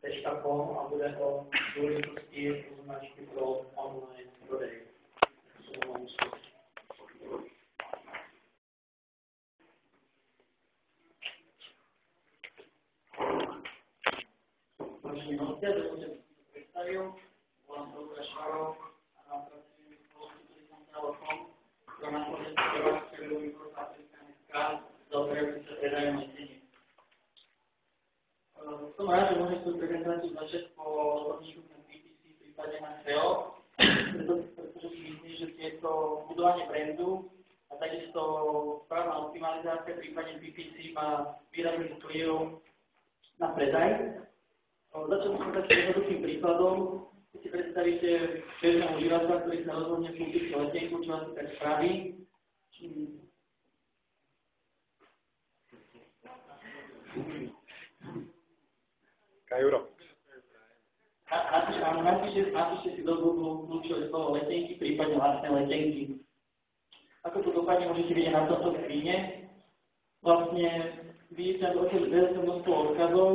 Tečka.com a bude o dôležitosti rozumnačky pro online prodej. Vážení hostia, dovolte by som sa predstavil. Volám sa Lukáš Švarov a pracujem v spoločnosti Central.com, ktorá následne správa serverový informácií SK zaoberajúci sa predajom letení. Som rád, že môžem svoju prezentáciu začať po odborníku na PPC, prípadne na SEO, pretože si myslím, že tieto budovanie brandu a takisto správna optimalizácia, prípadne PPC má výrazný vplyv na predaj. Začal som takým jednoduchým príkladom. Keď si predstavíte bežného užívateľa, ktorý sa rozhodne kúpiť letenku, čo asi tak spraví. Euro. Napíšte si do Google kľúčové slovo letenky, prípadne vlastné letenky. Ako to dopadne, môžete vidieť na tomto skríne. Vlastne vidíte na to veľké množstvo odkazov,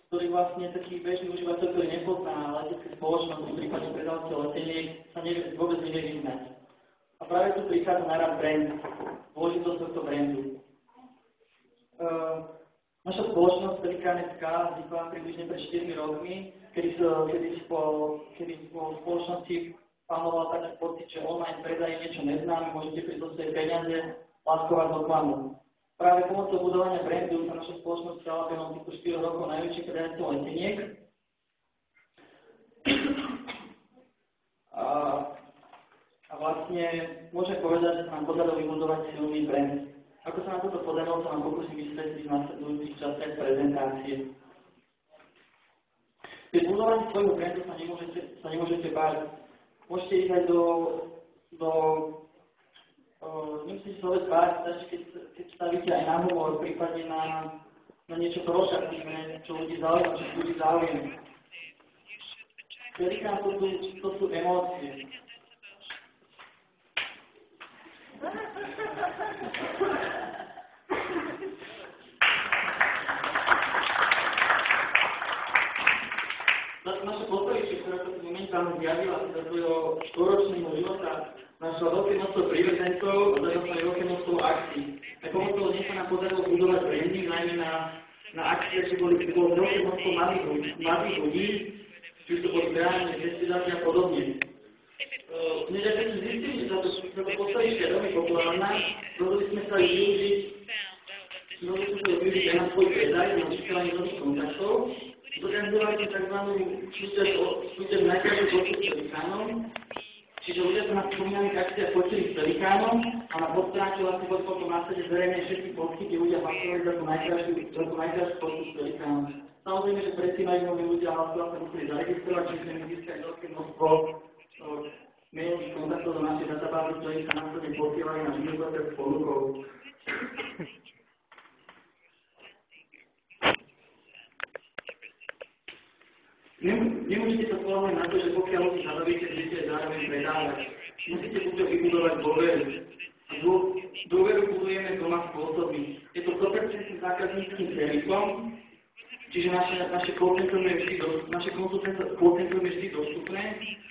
ktorý vlastne taký bežný užívateľ, ktorý nepozná letecké spoločnosti, prípadne predávce leteniek, sa vôbec nevie vyznať. A práve tu prichádza na rad brand, dôležitosť tohto brandu. Naša spoločnosť PelikanSK vznikla približne pred 4 rokmi, kedy po spoločnosti panoval taký pocit, že online predaj je niečo neznáme, môžete prísť do svojej peniaze, láskovať do klamu. Práve pomocou budovania brandu sa naša spoločnosť stala behom týchto 4 rokov najväčších predajcov leteniek. A vlastne môžem povedať, že sa nám podarilo vybudovať silný brand. Ako sa nám toto podarilo, sa nám pokúsim vysvetliť v nasledujúcich častiach prezentácie. Pri budovaní svojho brandu sa nemôžete báť. Môžete ísť aj nemusíte sa vôbec báť, keď stavíte aj na humor, prípadne na niečo provokatívne, čo ľudí zaujíma, čo ľudí záujem. Veľkám to sú emócie. Naša postavička, ktorá sa momentálne zjavila, teda svojho štvoročného života, našla veľké množstvo príležitostov a zažila veľké množstvo akcií. A pomocou nej sa nám podarilo budovať branding, najmä na akcie, že bolo veľké množstvo mladých ľudí, či už to boli reálne festivály a podobne. Než ak sme zistili, že táto postavička je veľmi populárna, rozhodli sme sa využiť aj na svoj predaj, na získavanie nových kontaktov. Zorganizovali sme tzv. súťaž najkrajších fotky s pelikánom, čiže ľudia sa na spomínaných akciách fotili s pelikánom a na podstránke vlastne boli potom následne zverejné všetky fotky, kde ľudia hlasovali za tú najkrajšiu fotku s pelikánom. Samozrejme, že predtým aj mnohí ľudia hlasovali sa museli zaregistrovať, čiže sme získali veľké množstvo mailových kontaktov do našej databázy, ktoré sa následne posielali na newsletter s ponukou. Nemôžete sa spoľahnúť na to, že pokiaľ si zabavíte, budete zároveň predávať. Musíte buď vybudovať dôveru. A dôveru budujeme dvoma spôsobmi. Je to 100% zákazníckym servisom, čiže naše call centrum je vždy dostupné,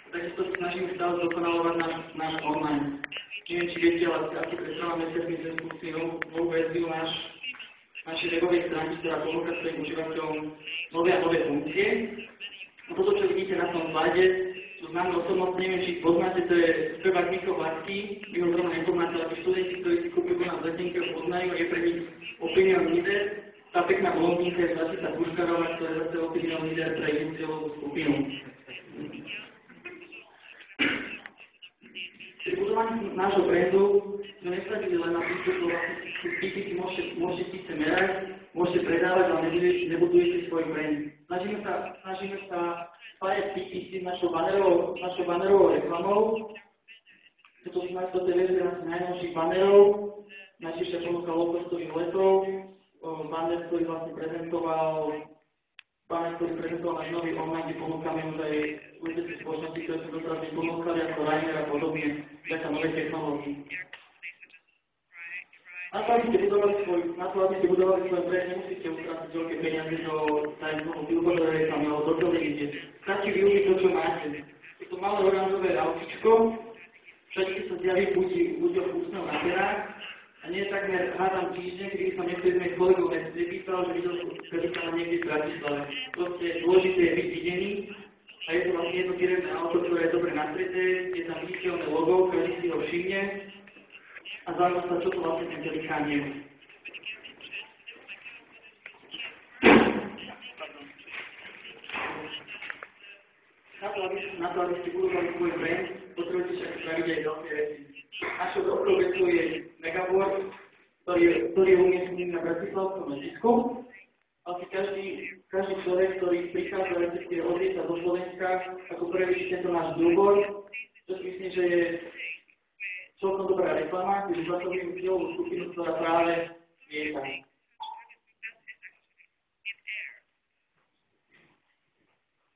takisto sa snažíme stále dokonalovať náš online. Neviem, či viete, ale asi predstavmáme mesiacný novú verziu našej webovej stránky, ktorá ponúka svojim užívateľom nové a nové funkcie. A toto, čo vidíte na tom slajde, sú známe osobnosti, neviem, či ich poznáte, to je spevák Michal Vlasky, vy ho zrovna nepoznáte, ale tí študenti, ktorí si kúpili na letenke, ho poznajú, je pre nich opinion leader. Tá pekná blondínka je Vlasica Puškarová, ktorá je zase opinion leader pre jednu cieľovú skupinu. Pri budovaní nášho brandu sme nesadili len na to, že PPC môžete síce merať, môžete predávať, ale nebudujete svoj brand. Snažíme sa spájať PPC s našou banerovou reklamou. Toto sú najverzia najnovších banerov, najširšia ponuka low-costových letov, baner, ktorý vlastne prezentoval náš nový online, kde ponúkame už aj letecké spoločnosti, ktoré sú doteraz neponúkali ako Ryanair a podobne, vďaka novej technológii. Na to, aby ste budovali svoj brand, nemusíte utrácať veľké peniaze do tajného billboardovej reklamy alebo do televízie. Stačí využiť to, čo máte. Je to malé oranžové autičko, všade sa zjaví buď o úsmev na perách, a nie takmer hádam týždeň, kedy som niektorý z mojich kolegov nepísal, že videl predstavá niekde v Bratislave. Proste dôležité je byť videný a je to vlastne jedno firemné auto, ktoré je dobre natrieté, je tam viditeľné logo, každý si ho všimne a zaujíma sa, čo to vlastne ten Pelikán je. Na to, aby ste budovali svoj brand, potrebujete však spraviť aj veľké veci. Našou dobrou vecou je Megaboard, ktorý je umiestnený na Bratislavskom letisku. Asi každý človek, ktorý prichádza respektíve odlieta do Slovenska, ako prvé vidí tento náš billboard, čo si myslím, že je celkom dobrá reklama, keď zasahujem cieľovú skupinu, ktorá práve lieta.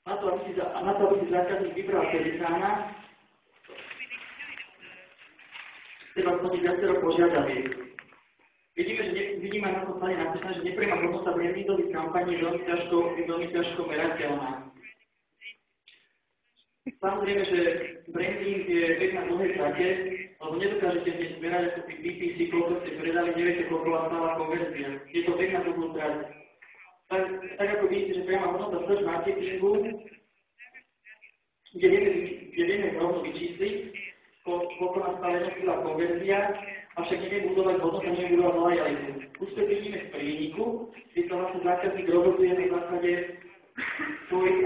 Na to, aby si zákazník vybral Pelikána, treba splniť viacero požiadaviek. Vidíme na tom strane napísané, že nepriama hodnota brandingových kampaní je veľmi ťažko merateľná. Samozrejme, že branding je vec na dlhej trate, lebo nedokážete dnes merať ako pri PPC, koľko ste predali, neviete, koľko vás stála konverzia. Je to vec na dlhú trate. Tak ako vidíte, že priama hodnota search marketingu, kde vieme rovno vyčísliť, koľko nás stále jednotlivá konverzia, avšak nevieme budovať hodnotu, nevieme budovať lojalitu. Úspech vidíme v príniku, kde sa vlastne zákazník rozhoduje na základe svojich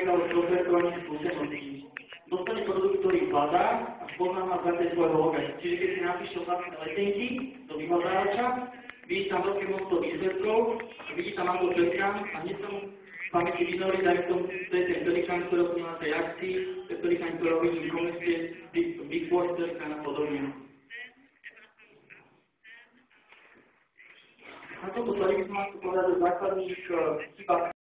alebo profertovaných skúseností. Dostane produkt, ktorý hľadá a spozná na základe svojho loga. Čiže keď si napíše vlastné letenky do vyhľadávača, vidí tam veľké množstvo výsledkov, vidí tam ako Pelikán a hneď sa mu v pamäti vynorí, dajme tomu, to je ten Pelikán, ktorý robí na tej akcii, to je Pelikán, ktorý robí v komeste Big Force a podobne. Na tomto celý by som vám chcel povedať o základných chybách